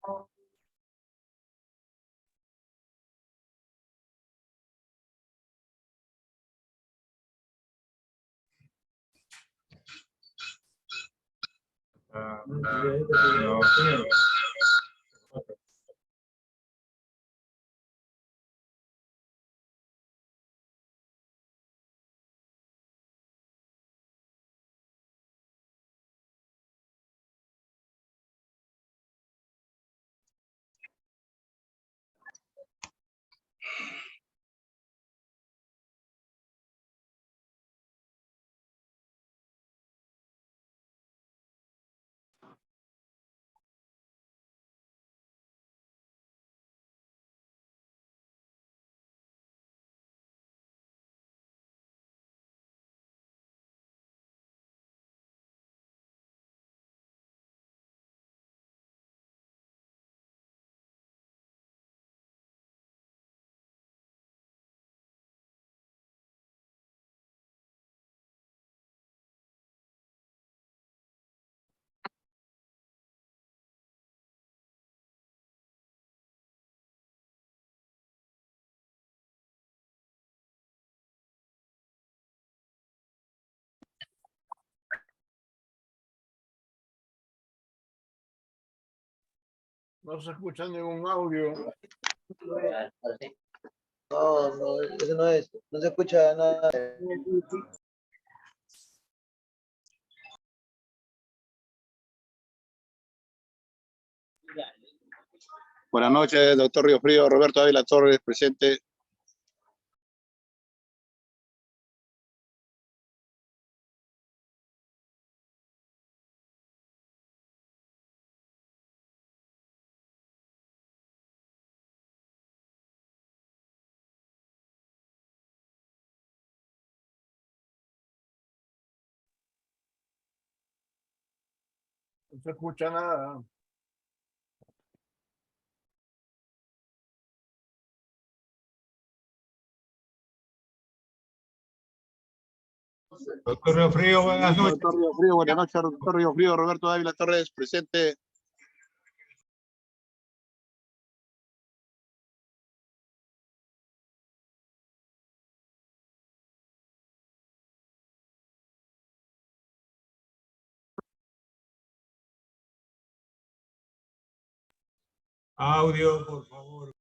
No. No se escucha ningún audio. No, eso no es. No se escucha nada. Buenas noches, doctor Río Frío. Roberto Ávila Torres, presente. No se escucha nada. Doctor Río Frío, buenas noches. Doctor Río Frío, buenas noches, doctor Río Frío. Roberto Ávila Torres, presente. Audio, por favor.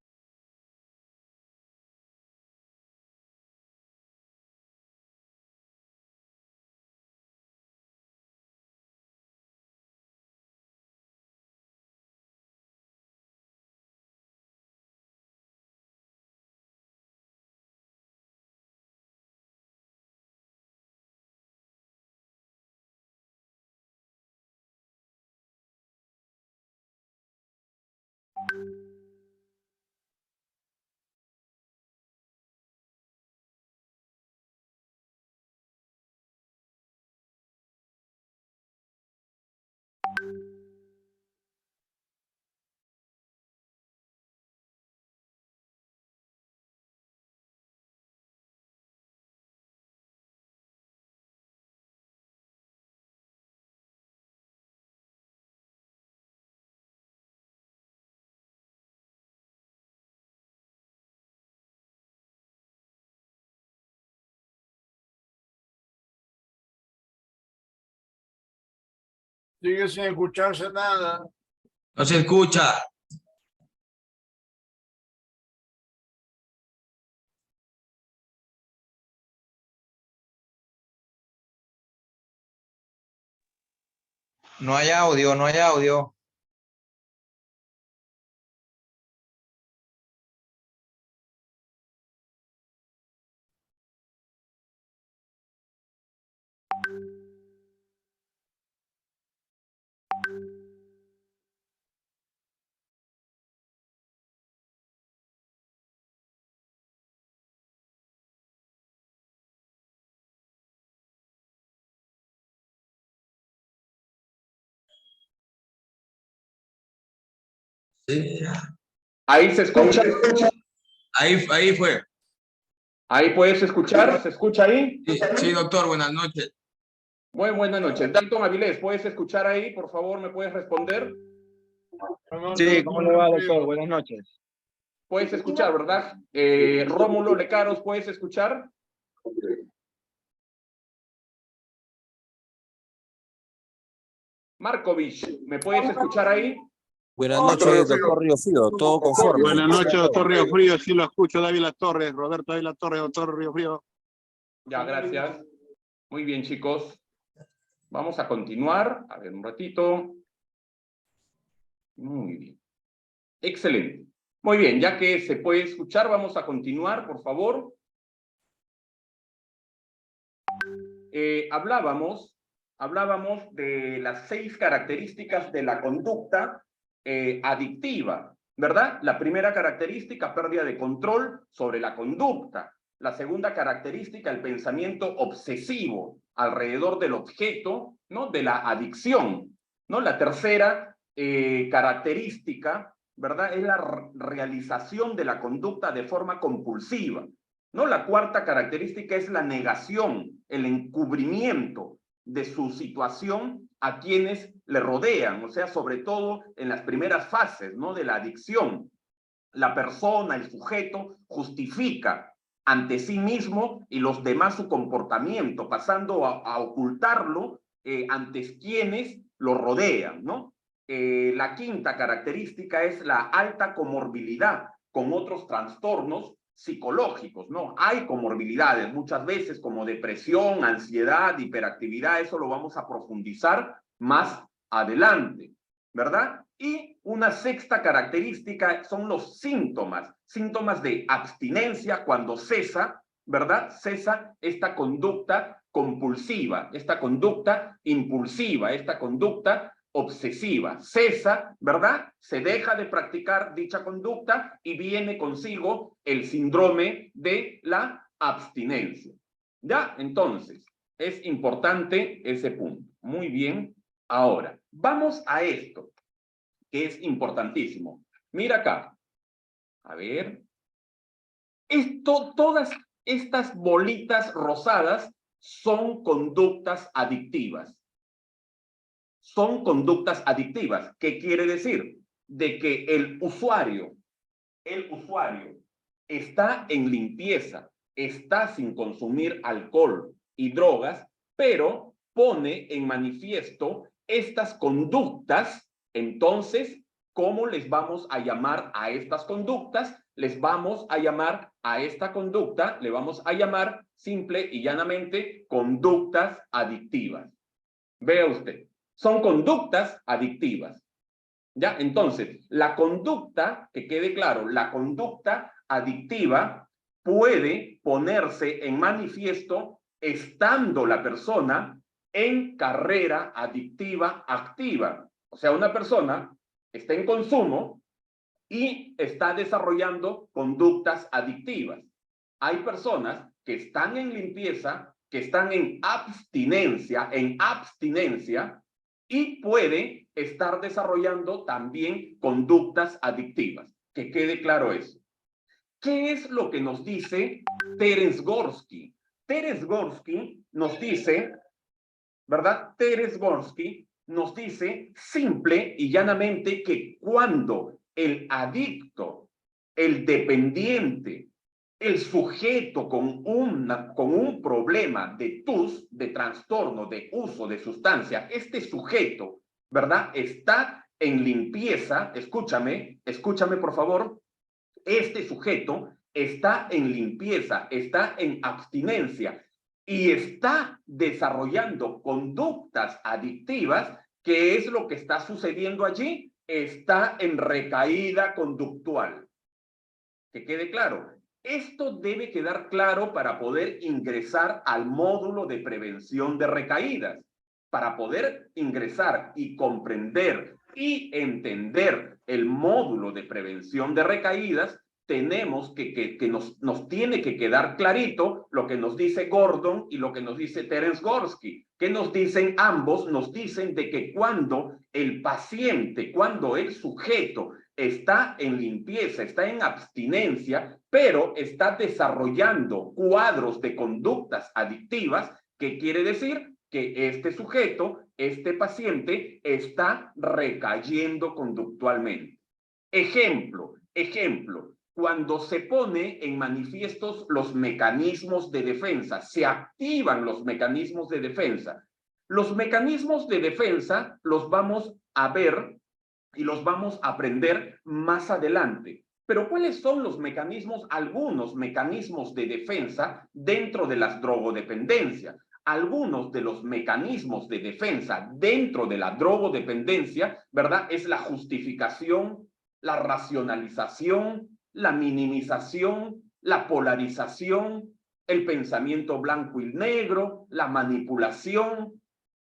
Sigue sin escucharse nada. No se escucha. No hay audio, no hay audio. Ahí se escucha. Ahí fue. Ahí puedes escuchar. ¿Se escucha ahí? Sí, doctor, buenas noches. Muy buenas noches. Dalton Avilés, ¿puedes escuchar ahí? Por favor, ¿me puedes responder? Sí, ¿cómo le va, doctor? Buenas noches. Puedes escuchar, ¿verdad? Rómulo Lecaros, ¿puedes escuchar? Markovich, ¿me puedes escuchar ahí? Buenas noches, doctor Río Frío, todo conforme. Buenas noches, doctor Río Frío. Sí lo escucho, Dávila Torres, Roberto Dávila Torres, doctor Río Frío. Ya, gracias. Muy bien, chicos. Vamos a continuar. A ver, un ratito. Muy bien. Excelente. Muy bien, ya que se puede escuchar, vamos a continuar, por favor. Hablábamos de las 6 características de la conducta adictiva, ¿verdad? La primera característica, pérdida de control sobre la conducta. La segunda característica, el pensamiento obsesivo alrededor del objeto, ¿no? De la adicción, ¿no? La tercera característica, ¿verdad? Es la realización de la conducta de forma compulsiva, ¿no? La cuarta característica es la negación, el encubrimiento de su situación a quienes le rodean, o sea, sobre todo en las primeras fases, ¿no? De la adicción. La persona, el sujeto, justifica ante sí mismo y los demás su comportamiento, pasando a ocultarlo ante quienes lo rodean, ¿no? La quinta característica es la alta comorbilidad con otros trastornos psicológicos, ¿no? Hay comorbilidades muchas veces como depresión, ansiedad, hiperactividad, eso lo vamos a profundizar más adelante, ¿verdad? Y una sexta característica son los síntomas de abstinencia cuando cesa, ¿verdad? Cesa esta conducta compulsiva, esta conducta impulsiva, esta conducta obsesiva. Cesa, ¿verdad? Se deja de practicar dicha conducta y viene consigo el síndrome de la abstinencia. ¿Ya? Entonces, es importante ese punto. Muy bien. Ahora, vamos a esto, que es importantísimo. Mira acá. A ver. Todas estas bolitas rosadas son conductas adictivas. Son conductas adictivas. ¿Qué quiere decir? De que el usuario está en limpieza, está sin consumir alcohol y drogas, pero pone en manifiesto estas conductas. Entonces, ¿cómo les vamos a llamar a estas conductas? Les vamos a llamar a esta conducta, le vamos a llamar simple y llanamente conductas adictivas. Vea usted, son conductas adictivas. ¿Ya? Entonces, la conducta, que quede claro, la conducta adictiva puede ponerse en manifiesto estando la persona en carrera adictiva activa. O sea, una persona está en consumo y está desarrollando conductas adictivas. Hay personas que están en limpieza, que están en abstinencia, y puede estar desarrollando también conductas adictivas. Que quede claro eso. ¿Qué es lo que nos dice Terence Gorski? Terence Gorski nos dice, ¿verdad? Terence Gorski nos dice simple y llanamente que cuando el adicto, el dependiente, el sujeto con un problema de TUS, de trastorno de uso de sustancia, este sujeto, ¿verdad? Está en limpieza, escúchame por favor, este sujeto está en limpieza, está en abstinencia y está desarrollando conductas adictivas. ¿Qué es lo que está sucediendo allí? Está en recaída conductual. Que quede claro. Esto debe quedar claro para poder ingresar al módulo de prevención de recaídas. Para poder ingresar y comprender y entender el módulo de prevención de recaídas, tenemos que nos tiene que quedar clarito lo que nos dice Gordon y lo que nos dice Terence Gorski. ¿Qué nos dicen ambos? Nos dicen de que cuando el paciente, cuando el sujeto está en limpieza, está en abstinencia, pero está desarrollando cuadros de conductas adictivas, que quiere decir que este sujeto, este paciente, está recayendo conductualmente. Ejemplo, cuando se pone en manifiestos los mecanismos de defensa, se activan los mecanismos de defensa. Los mecanismos de defensa los vamos a ver y los vamos a aprender más adelante. Pero ¿cuáles son los mecanismos, algunos mecanismos de defensa dentro de las drogodependencias? Algunos de los mecanismos de defensa dentro de la drogodependencia, ¿verdad? Es la justificación, la racionalización, la minimización, la polarización, el pensamiento blanco y negro, la manipulación,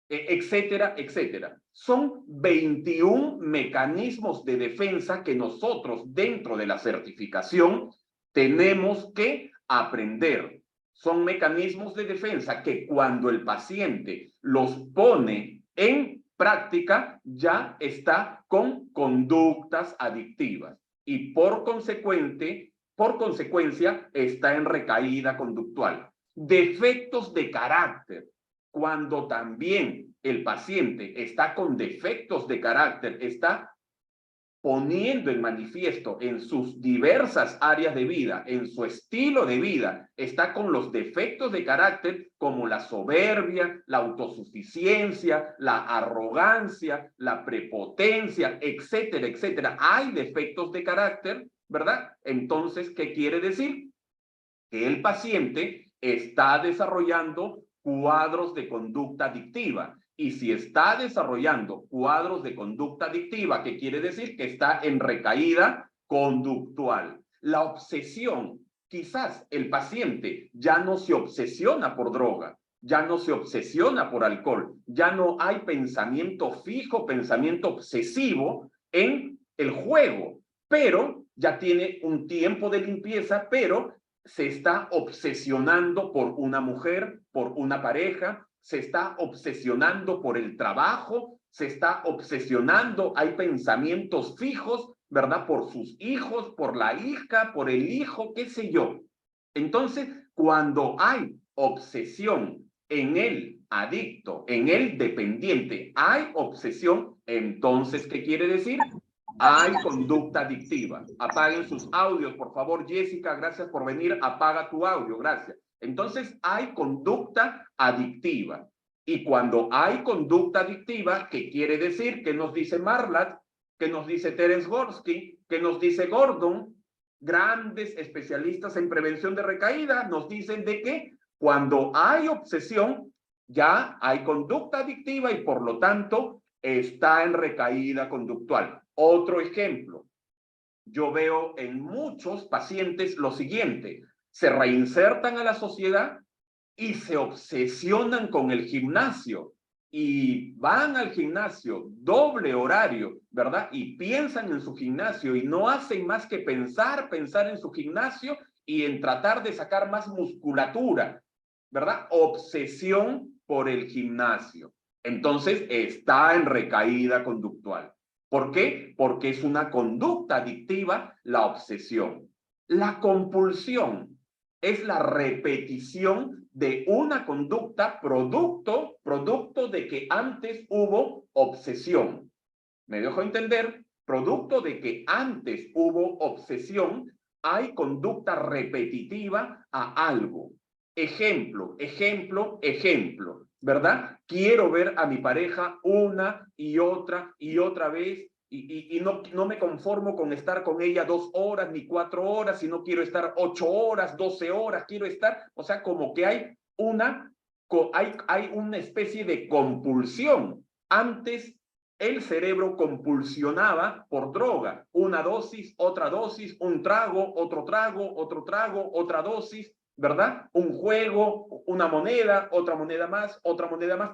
etcétera, etcétera. Son 21 mecanismos de defensa que nosotros dentro de la certificación tenemos que aprender. Son mecanismos de defensa que cuando el paciente los pone en práctica ya está con conductas adictivas y por consecuencia está en recaída conductual. Defectos de carácter. Cuando también el paciente está con defectos de carácter, está poniendo en manifiesto en sus diversas áreas de vida, en su estilo de vida, está con los defectos de carácter como la soberbia, la autosuficiencia, la arrogancia, la prepotencia, etcétera, etcétera. Hay defectos de carácter, ¿verdad? Entonces, ¿qué quiere decir? Que el paciente está desarrollando cuadros de conducta adictiva. Y si está desarrollando cuadros de conducta adictiva, ¿qué quiere decir? Que está en recaída conductual. La obsesión, quizás el paciente ya no se obsesiona por droga, ya no se obsesiona por alcohol, ya no hay pensamiento fijo, pensamiento obsesivo en el juego, pero ya tiene un tiempo de limpieza, pero se está obsesionando por una mujer, por una pareja, se está obsesionando por el trabajo, se está obsesionando, hay pensamientos fijos, ¿verdad? Por sus hijos, por la hija, por el hijo, qué sé yo. Entonces, cuando hay obsesión en el adicto, en el dependiente, hay obsesión, entonces, ¿qué quiere decir? Hay conducta adictiva. Apaguen sus audios, por favor, Jessica, gracias por venir, apaga tu audio, gracias. Entonces, hay conducta adictiva. Y cuando hay conducta adictiva, ¿qué quiere decir? ¿Qué nos dice Marlatt? ¿Qué nos dice Terence Gorski? ¿Qué nos dice Gordon? Grandes especialistas en prevención de recaída nos dicen de que cuando hay obsesión, ya hay conducta adictiva y por lo tanto está en recaída conductual. Otro ejemplo, yo veo en muchos pacientes lo siguiente: se reinsertan a la sociedad y se obsesionan con el gimnasio y van al gimnasio doble horario, ¿verdad? Y piensan en su gimnasio y no hacen más que pensar en su gimnasio y en tratar de sacar más musculatura, ¿verdad? Obsesión por el gimnasio. Entonces está en recaída conductual. ¿Por qué? Porque es una conducta adictiva la obsesión. La compulsión es la repetición de una conducta producto de que antes hubo obsesión. ¿Me dejo entender? Producto de que antes hubo obsesión, hay conducta repetitiva a algo. Ejemplo, ¿verdad? Quiero ver a mi pareja una y otra vez y no me conformo con estar con ella 2 horas ni 4 horas, sino quiero estar 8 horas, 12 horas, quiero estar, o sea, como que hay una especie de compulsión. Antes el cerebro compulsionaba por droga, una dosis, otra dosis, un trago, otro trago, otro trago, otra dosis, ¿verdad? Un juego, una moneda, otra moneda más,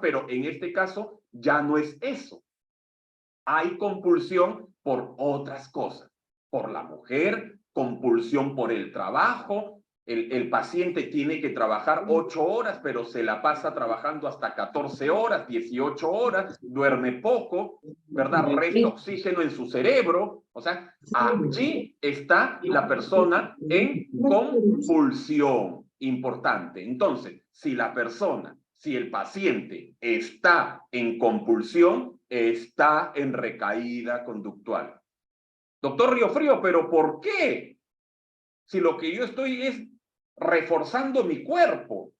pero en este caso ya no es eso. Hay compulsión por otras cosas, por la mujer, compulsión por el trabajo, El paciente tiene que trabajar 8 horas, pero se la pasa trabajando hasta 14 horas, 18 horas, duerme poco, ¿verdad? Resta oxígeno en su cerebro. O sea, allí está la persona en compulsión. Importante. Entonces, si el paciente está en compulsión, está en recaída conductual. Doctor Riofrío, ¿pero por qué? Si lo que yo estoy es reforzando mi cuerpo,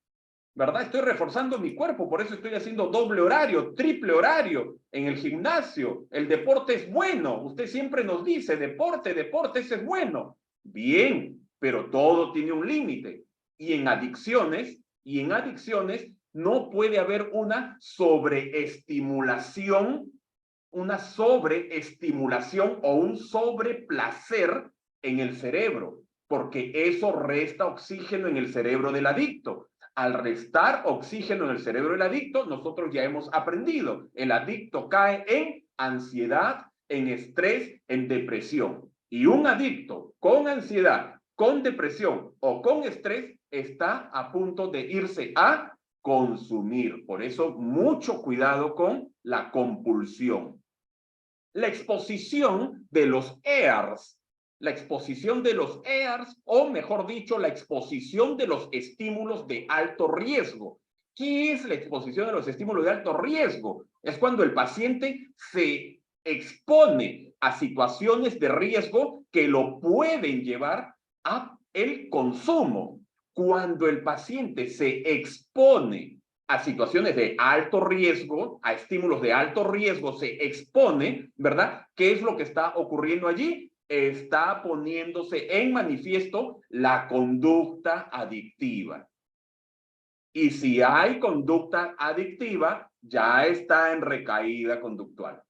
¿verdad? Estoy reforzando mi cuerpo, por eso estoy haciendo doble horario, triple horario en el gimnasio. El deporte es bueno. Usted siempre nos dice, deporte, ese es bueno. Bien, pero todo tiene un límite. Y en adicciones no puede haber una sobreestimulación o un sobreplacer en el cerebro, porque eso resta oxígeno en el cerebro del adicto. Al restar oxígeno en el cerebro del adicto, nosotros ya hemos aprendido, el adicto cae en ansiedad, en estrés, en depresión. Y un adicto con ansiedad, con depresión o con estrés está a punto de irse a consumir. Por eso, mucho cuidado con la compulsión. La exposición de los EARs, o mejor dicho, la exposición de los estímulos de alto riesgo. ¿Qué es la exposición de los estímulos de alto riesgo? Es cuando el paciente se expone a situaciones de riesgo que lo pueden llevar a el consumo. Cuando el paciente se expone a situaciones de alto riesgo, a estímulos de alto riesgo, se expone, ¿verdad? ¿Qué es lo que está ocurriendo allí? Está poniéndose en manifiesto la conducta adictiva. Y si hay conducta adictiva, ya está en recaída conductual,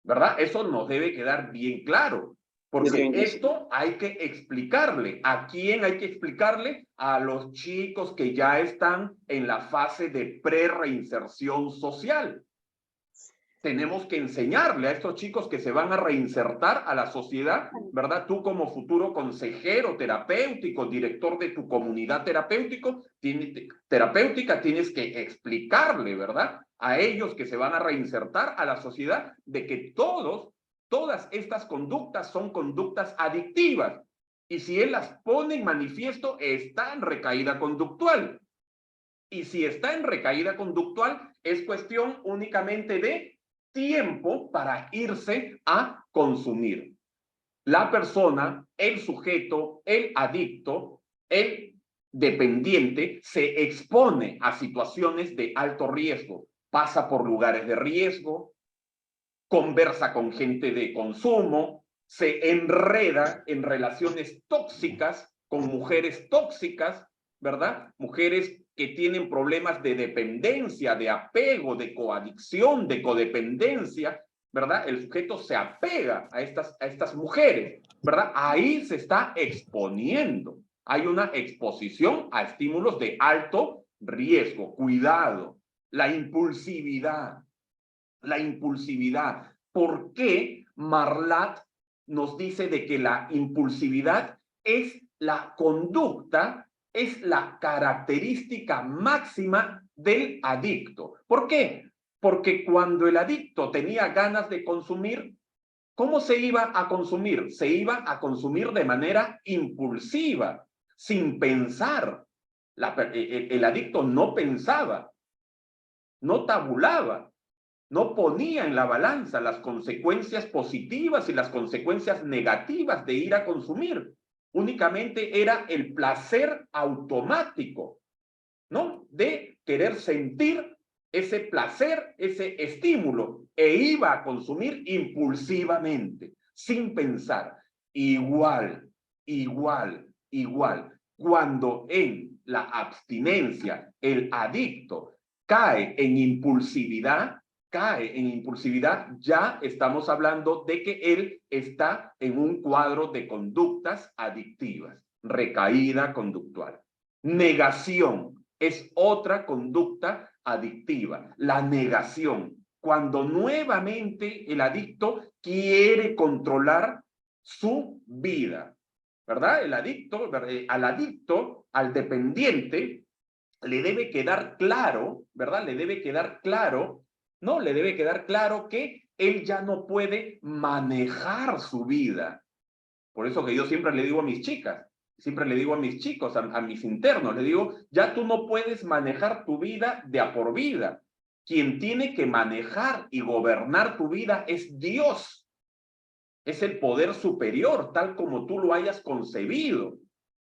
¿verdad? Eso nos debe quedar bien claro. Porque esto hay que explicarle. ¿A quién hay que explicarle? A los chicos que ya están en la fase de prereinserción social. Tenemos que enseñarle a estos chicos que se van a reinsertar a la sociedad, ¿verdad? Tú como futuro consejero terapéutico, director de tu comunidad terapéutica, tienes que explicarle, ¿verdad? A ellos que se van a reinsertar a la sociedad de que todas estas conductas son conductas adictivas. Y si él las pone en manifiesto, está en recaída conductual. Y si está en recaída conductual, es cuestión únicamente de tiempo para irse a consumir. La persona, el sujeto, el adicto, el dependiente, se expone a situaciones de alto riesgo. Pasa por lugares de riesgo, conversa con gente de consumo, se enreda en relaciones tóxicas con mujeres tóxicas, ¿verdad? Mujeres que tienen problemas de dependencia, de apego, de coadicción, de codependencia, ¿verdad? El sujeto se apega a estas mujeres, ¿verdad? Ahí se está exponiendo. Hay una exposición a estímulos de alto riesgo. Cuidado. La impulsividad. ¿Por qué Marlatt nos dice de que la impulsividad es la conducta, es la característica máxima del adicto? ¿Por qué? Porque cuando el adicto tenía ganas de consumir, ¿cómo se iba a consumir? Se iba a consumir de manera impulsiva, sin pensar. El adicto no pensaba, no tabulaba, no ponía en la balanza las consecuencias positivas y las consecuencias negativas de ir a consumir. Únicamente era el placer automático, ¿no? De querer sentir ese placer, ese estímulo, e iba a consumir impulsivamente, sin pensar. Igual. Cuando en la abstinencia el adicto cae en impulsividad, ya estamos hablando de que él está en un cuadro de conductas adictivas, recaída conductual. Negación es otra conducta adictiva, la negación, cuando nuevamente el adicto quiere controlar su vida, ¿verdad? El adicto, al adicto, al dependiente, le debe quedar claro, ¿verdad? Le debe quedar claro, ¿no? Le debe quedar claro que él ya no puede manejar su vida. Por eso que yo siempre le digo a mis chicas, siempre le digo a mis chicos, a mis internos, le digo, ya tú no puedes manejar tu vida de a por vida. Quien tiene que manejar y gobernar tu vida es Dios. Es el poder superior, tal como tú lo hayas concebido.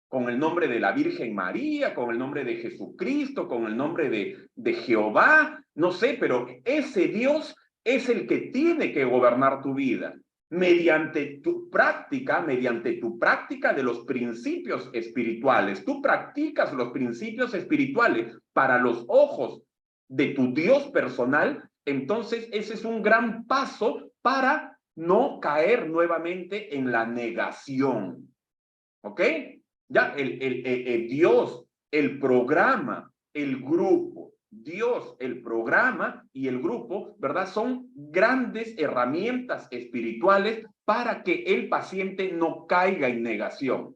Con el nombre de la Virgen María, con el nombre de Jesucristo, con el nombre de Jehová, no sé, pero ese Dios es el que tiene que gobernar tu vida. Mediante tu práctica de los principios espirituales. Tú practicas los principios espirituales para los ojos de tu Dios personal, entonces ese es un gran paso para no caer nuevamente en la negación. ¿Ok? Ya, Dios, el programa, el grupo, Dios, el programa y el grupo, ¿verdad? Son grandes herramientas espirituales para que el paciente no caiga en negación.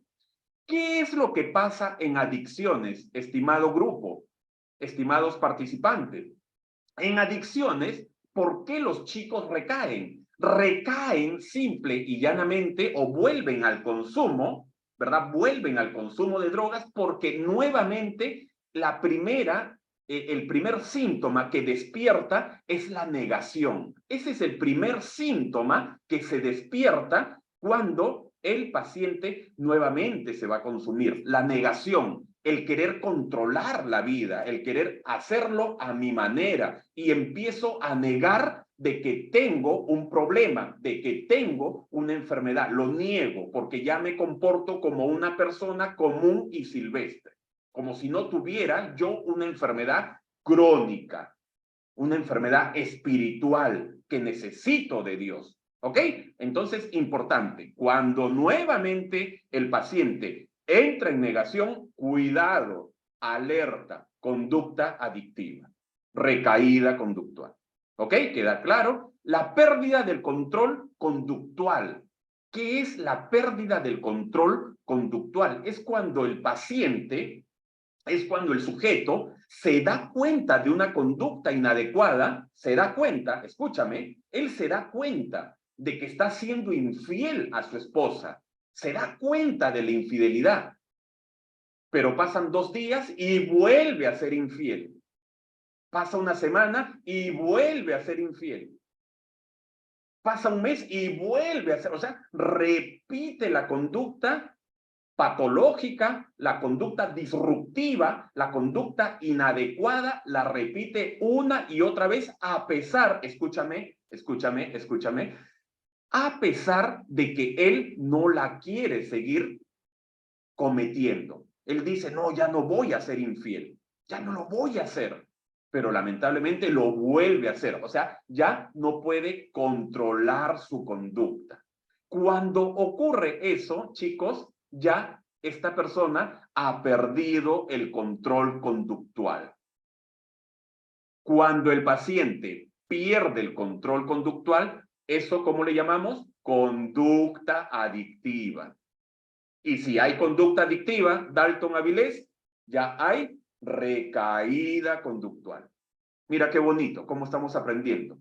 ¿Qué es lo que pasa en adicciones, estimado grupo, estimados participantes? En adicciones, ¿por qué los chicos recaen? Recaen simple y llanamente o vuelven al consumo, ¿verdad? Vuelven al consumo de drogas porque nuevamente el primer síntoma que despierta es la negación. Ese es el primer síntoma que se despierta cuando el paciente nuevamente se va a consumir. La negación, el querer controlar la vida, el querer hacerlo a mi manera y empiezo a negar de que tengo un problema, de que tengo una enfermedad. Lo niego porque ya me comporto como una persona común y silvestre, como si no tuviera yo una enfermedad crónica, una enfermedad espiritual que necesito de Dios. ¿Ok? Entonces, importante, cuando nuevamente el paciente entra en negación, cuidado, alerta, conducta adictiva, recaída conductual. ¿Ok? ¿Queda claro? La pérdida del control conductual. ¿Qué es la pérdida del control conductual? Es cuando el paciente, es cuando el sujeto se da cuenta de una conducta inadecuada, se da cuenta, escúchame, él se da cuenta de que está siendo infiel a su esposa, se da cuenta de la infidelidad, pero pasan 2 días y vuelve a ser infiel. Pasa una semana y vuelve a ser infiel. Pasa un mes y vuelve a ser, o sea, repite la conducta patológica, la conducta disruptiva, la conducta inadecuada, la repite una y otra vez a pesar, escúchame, a pesar de que él no la quiere seguir cometiendo. Él dice, no, ya no voy a ser infiel, ya no lo voy a hacer. Pero lamentablemente lo vuelve a hacer. O sea, ya no puede controlar su conducta. Cuando ocurre eso, chicos, ya esta persona ha perdido el control conductual. Cuando el paciente pierde el control conductual, ¿eso cómo le llamamos? Conducta adictiva. Y si hay conducta adictiva, Dalton Avilés, ya hay recaída conductual. Mira qué bonito, cómo estamos aprendiendo.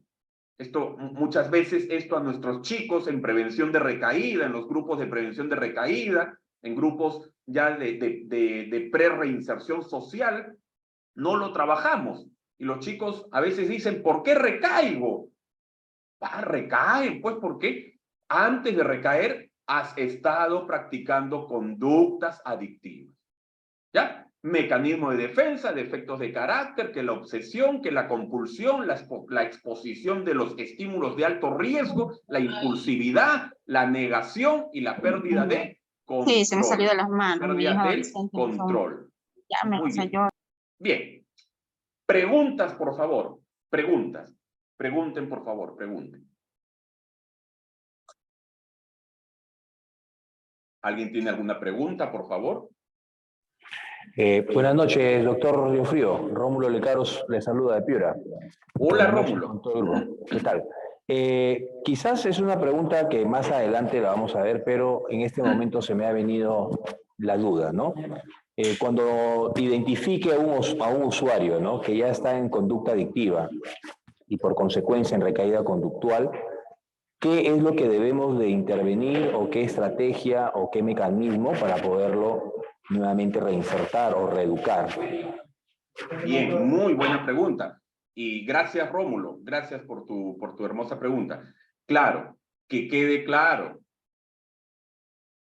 Esto, muchas veces esto a nuestros chicos en prevención de recaída, en los grupos de prevención de recaída, en grupos ya de pre-reinserción social, no lo trabajamos. Y los chicos a veces dicen, ¿por qué recaigo? Recaen, pues porque antes de recaer has estado practicando conductas adictivas. ¿Ya? Mecanismo de defensa, defectos de carácter, que la obsesión, que la compulsión, la exposición de los estímulos de alto riesgo, la impulsividad, la negación y la pérdida de control. Sí, se me salió de las manos. Pérdida del control. Ya me ensayó. Bien. Preguntas, por favor. Preguntas. Pregunten, por favor, pregunten. ¿Alguien tiene alguna pregunta, por favor? Buenas noches, doctor Riofrío. Rómulo Lecaros le saluda de Piura. Hola, Buenas noches Rómulo. con todo el grupo. ¿Qué tal? Quizás es una pregunta que más adelante la vamos a ver, pero en este momento se me ha venido la duda, ¿no? Cuando identifique a un usuario, ¿no?, que ya está en conducta adictiva y por consecuencia en recaída conductual, ¿qué es lo que debemos de intervenir o qué estrategia o qué mecanismo para poderlo nuevamente reinsertar o reeducar? Bien, muy buena pregunta. Y gracias, Rómulo. Gracias por tu hermosa pregunta. Claro, que quede claro.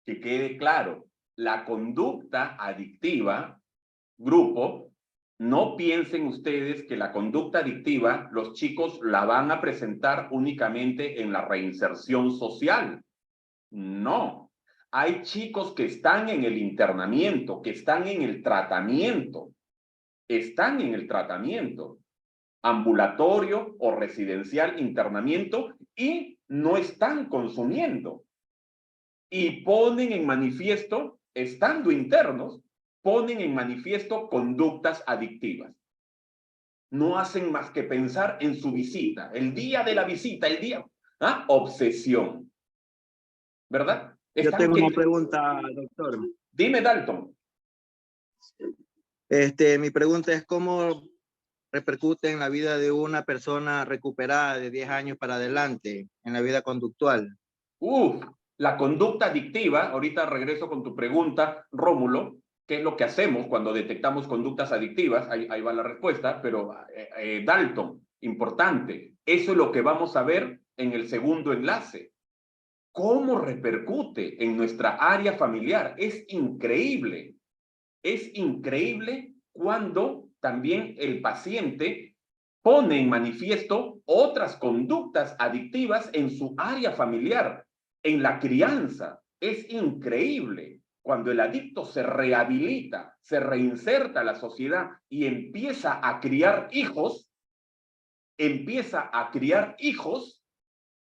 Que quede claro. La conducta adictiva, grupo, no piensen ustedes que la conducta adictiva los chicos la van a presentar únicamente en la reinserción social. No. Hay chicos que están en el internamiento, que están en el tratamiento. Están en el tratamiento ambulatorio o residencial, internamiento, y no están consumiendo. Y ponen en manifiesto, estando internos, ponen en manifiesto conductas adictivas. No hacen más que pensar en su visita, el día de la visita, el día, obsesión. ¿Verdad? Yo tengo una pregunta, doctor. Dime, Dalton. Mi pregunta es cómo repercute en la vida de una persona recuperada de 10 años para adelante, en la vida conductual. La conducta adictiva, ahorita regreso con tu pregunta, Rómulo, ¿qué es lo que hacemos cuando detectamos conductas adictivas? Ahí va la respuesta, pero Dalton, importante, eso es lo que vamos a ver en el segundo enlace. ¿Cómo repercute en nuestra área familiar? Es increíble cuando también el paciente pone en manifiesto otras conductas adictivas en su área familiar, en la crianza. Es increíble cuando el adicto se rehabilita, se reinserta a la sociedad y empieza a criar hijos,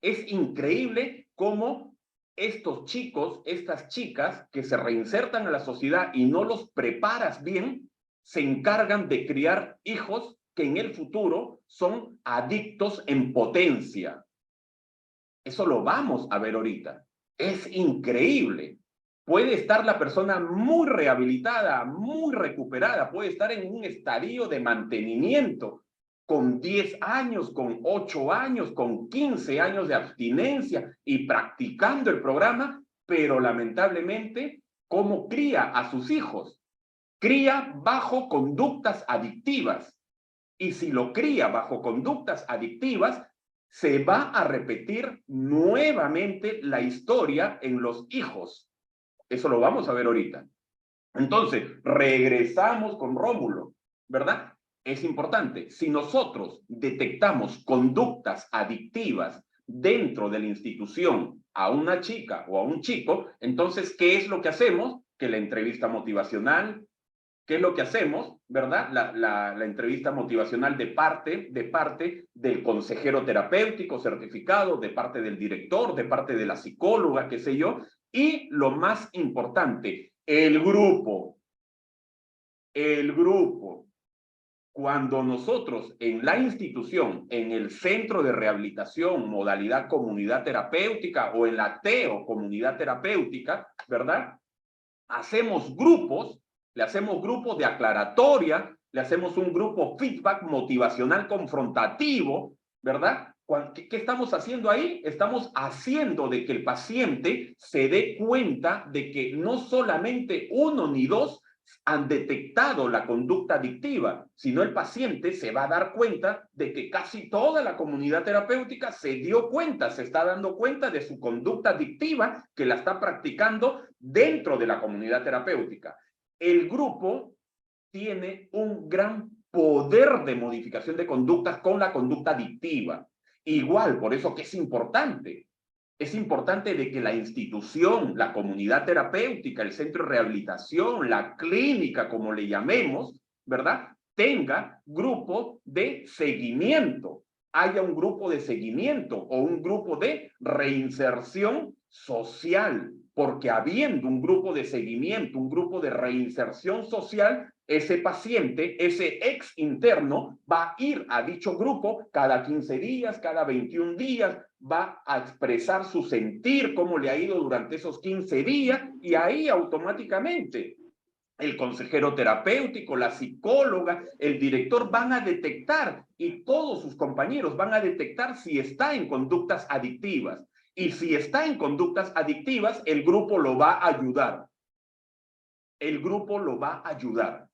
es increíble cómo estos chicos, estas chicas que se reinsertan a la sociedad y no los preparas bien, se encargan de criar hijos que en el futuro son adictos en potencia. Eso lo vamos a ver ahorita. Es increíble. Puede estar la persona muy rehabilitada, muy recuperada, puede estar en un estadio de mantenimiento, con 10 años, con 8 años, con 15 años de abstinencia y practicando el programa, pero lamentablemente, ¿cómo cría a sus hijos? Cría bajo conductas adictivas. Y si lo cría bajo conductas adictivas, se va a repetir nuevamente la historia en los hijos. Eso lo vamos a ver ahorita. Entonces, regresamos con Rómulo, ¿verdad? Es importante, si nosotros detectamos conductas adictivas dentro de la institución a una chica o a un chico, entonces, ¿qué es lo que hacemos? Que la entrevista motivacional, ¿qué es lo que hacemos? ¿Verdad? La entrevista motivacional de parte del consejero terapéutico certificado, de parte del director, de parte de la psicóloga, qué sé yo, y lo más importante, el grupo. Cuando nosotros en la institución, en el centro de rehabilitación, modalidad comunidad terapéutica o en la TEO, comunidad terapéutica, ¿verdad? Hacemos grupos, le hacemos grupos de aclaratoria, le hacemos un grupo feedback motivacional confrontativo, ¿verdad? ¿Qué estamos haciendo ahí? Estamos haciendo de que el paciente se dé cuenta de que no solamente uno ni dos han detectado la conducta adictiva, sino el paciente se va a dar cuenta de que casi toda la comunidad terapéutica se dio cuenta, se está dando cuenta de su conducta adictiva que la está practicando dentro de la comunidad terapéutica. El grupo tiene un gran poder de modificación de conductas con la conducta adictiva. Igual, por eso que es importante. Es importante de que la institución, la comunidad terapéutica, el centro de rehabilitación, la clínica, como le llamemos, ¿verdad? Tenga grupo de seguimiento. Haya un grupo de seguimiento o un grupo de reinserción social. porque habiendo un grupo de seguimiento, un grupo de reinserción social, ese paciente, ese ex interno, va a ir a dicho grupo cada 15 días, cada 21 días, va a expresar su sentir, cómo le ha ido durante esos 15 días, y ahí automáticamente el consejero terapéutico, la psicóloga, el director van a detectar, y todos sus compañeros van a detectar si está en conductas adictivas. Y si está en conductas adictivas, el grupo lo va a ayudar. El grupo lo va a ayudar.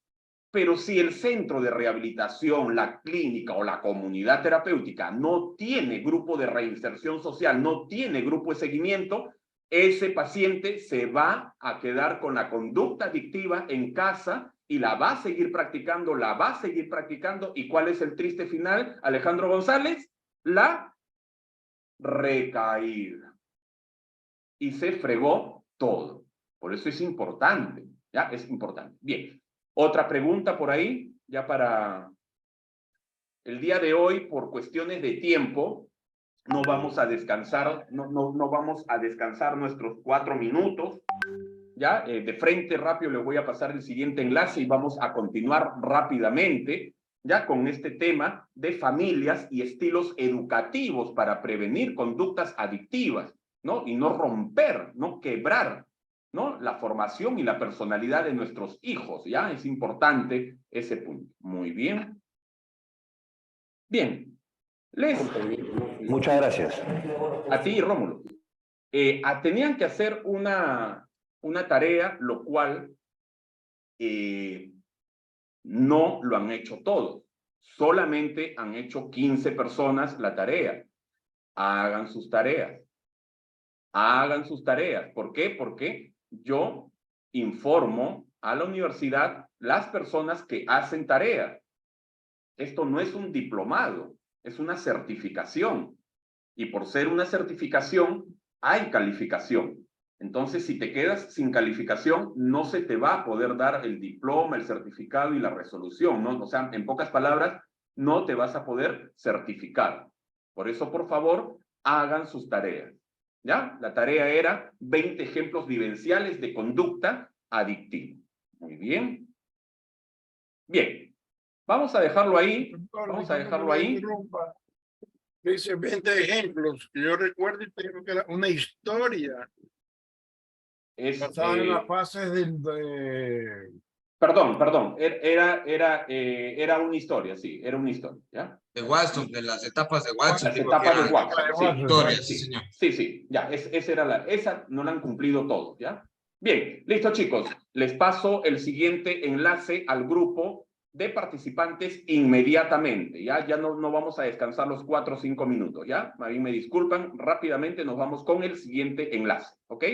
Pero si el centro de rehabilitación, la clínica o la comunidad terapéutica no tiene grupo de reinserción social, no tiene grupo de seguimiento, ese paciente se va a quedar con la conducta adictiva en casa y la va a seguir practicando, la va a seguir practicando. ¿Y cuál es el triste final, Alejandro González? La recaída. Y se fregó todo. Por eso es importante, ¿ya? Es importante. Bien. Otra pregunta por ahí, ya para el día de hoy, por cuestiones de tiempo, no vamos a descansar, no vamos a descansar nuestros 4 minutos, ¿ya? De frente rápido le voy a pasar el siguiente enlace y vamos a continuar rápidamente, ya con este tema de familias y estilos educativos para prevenir conductas adictivas, ¿no? Y no romper, no quebrar, ¿no? La formación y la personalidad de nuestros hijos, ¿ya? Es importante ese punto. Muy bien. Bien. Muchas gracias. A ti, Rómulo. Tenían que hacer una tarea, lo cual no lo han hecho todos. Solamente han hecho 15 personas la tarea. Hagan sus tareas. Hagan sus tareas. ¿Por qué? Porque yo informo a la universidad las personas que hacen tareas. Esto no es un diplomado, es una certificación. Y por ser una certificación, hay calificación. Entonces, si te quedas sin calificación, no se te va a poder dar el diploma, el certificado y la resolución, ¿no? O sea, en pocas palabras, no te vas a poder certificar. Por eso, por favor, hagan sus tareas, ¿ya? La tarea era 20 ejemplos vivenciales de conducta adictiva. Muy bien. Bien. Vamos a dejarlo ahí. Vamos a dejarlo ahí. Dice 20 ejemplos. Yo recuerdo y tengo que era una historia. Basada en las fases de... Perdón. Era una historia, sí. Era una historia, ¿ya? De Watson, de las etapas de Watson. Las etapas de Watson, sí. Historia, sí, señor. Sí, ya. Esa no la han cumplido todos, ¿ya? Bien, listo, chicos. Les paso el siguiente enlace al grupo de participantes inmediatamente, ¿ya? Ya no vamos a descansar los 4 o 5 minutos, ¿ya? A mí me disculpan, rápidamente nos vamos con el siguiente enlace, ¿ok?